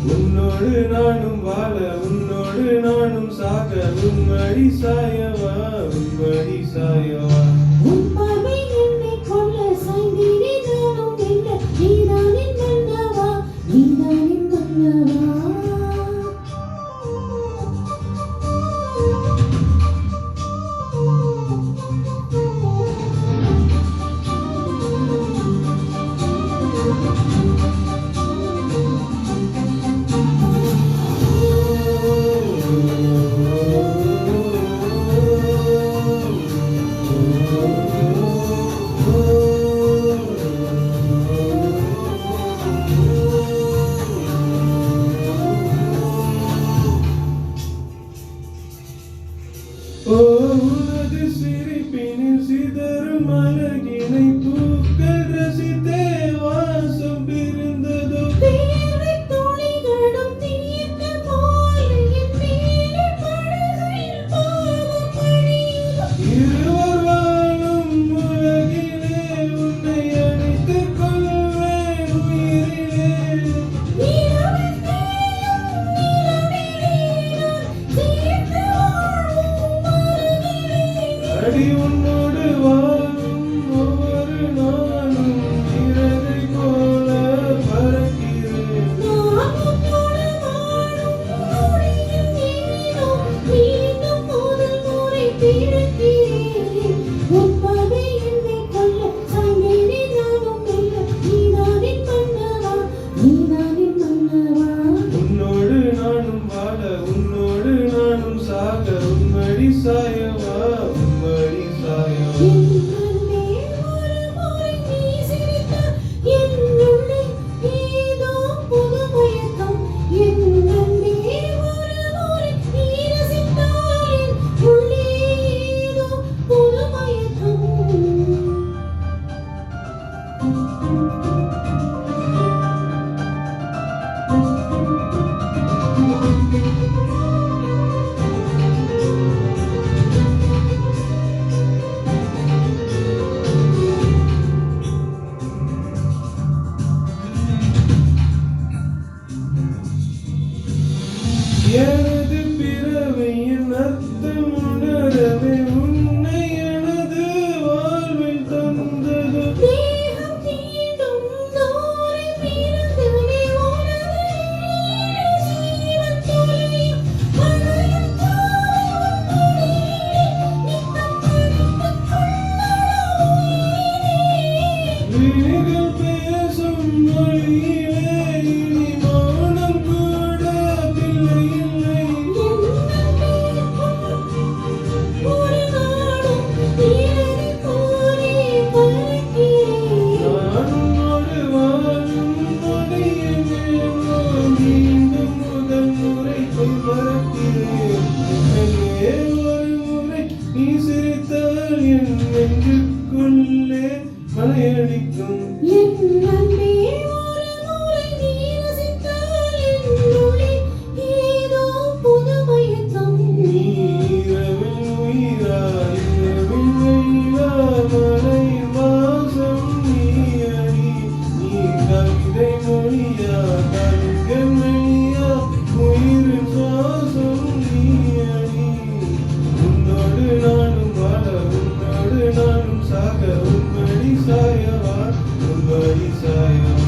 உன்னோடு நானும் வாழ உன்னோடு நானும் சாக உன்மடி சாயவா உன்மடி சாயவா உன் பார்வை என்னை கொல்ல சாய்ந்தீரே நானும் வெல்ல நீதானின் மன்னவா நீதானின் மன்னவா உனது சிரிப்பினில் சிதறும் அழகினை பூக்கள் ரசித்தே வாசம் பிரிந்ததோ தேவை துளிகளும் தீர்த்த போல என் மேலே படுகையில் பாவம் பணியுதோ இருவர் வாழும் உலகிலே உன்னை அணைத்துக் கொள்வேன் உயிரிலே நிலவில் தேயும் நிலவிலே நான் சேர்த்து வாழ்வோம் அருகிலே அடி உன்னோடு வாழும் ஒவ்வொரு நாளும் இறகை போல பறக்கிறேன் நான் உன்னோடு வாழும் நொடியில் ஏனோ மீண்டும் முதல் முறை பிறக்கிறேன் உன் பார்வை என்னை கொல்ல சாய்ந்தேனே நானும் வெல்ல நீதானின் மன்னவா நீதானின் மன்னவா உன்னோடு நானும் வாழ உன்னோடு நானும் சாக உன்மடி சாயவா உன்மடி சாயவா என்னே ஒரு முறை நீ சிரித்தால் என்னுள்ளே ஏதோ புது மயக்கம் என்னே ஒரு முறை நீ ரசித்தால் என் உள்ளே ஏதோ புது மயக்கம் எனது பிறவியின் அர்த்தம் உணரவே உன்னை எனது வாழ்வில் தந்தது தேகம் தீண்டும் தோரை பிறந்தவே உனது ஈடு ஜீவன் தொலையும் மழையில் தாவும் மடியிலே நித்தம் படித்துக் கொள்ளடா உயிரே விழிகள் பேசும் மொழியிலே இனி மௌனம் கூட பிள்ளை இல்லை ஒரு நாளும் இறகை போலே பறக்கிறேன் நானோடு வாழும் நொடியில் ஏனோ மீண்டும் முதல் முறை போய் பறக்கிறேன் என்னே ஒரு முறை நீ சிரித்தால் என் நெஞ்சுக்குள்ளே மலையடிக்கும் என் அன்பே ஒரு முறை நீ ரசித்தால் என்னுள்ளே ஏதோ புது மயக்கம் நீ இரவில் உயிரா இரவில் வெயிலா மலையின் வாசம் நீ அடி நீ கவிதை மொழியா கவிஞர் மொழியா உயிரின் சுவாசம் நீ அடி உன்னோடு நானும் வாழ உன்னோடு நானும் சாக உன்மடி சாயவா உன்மடி சாயவா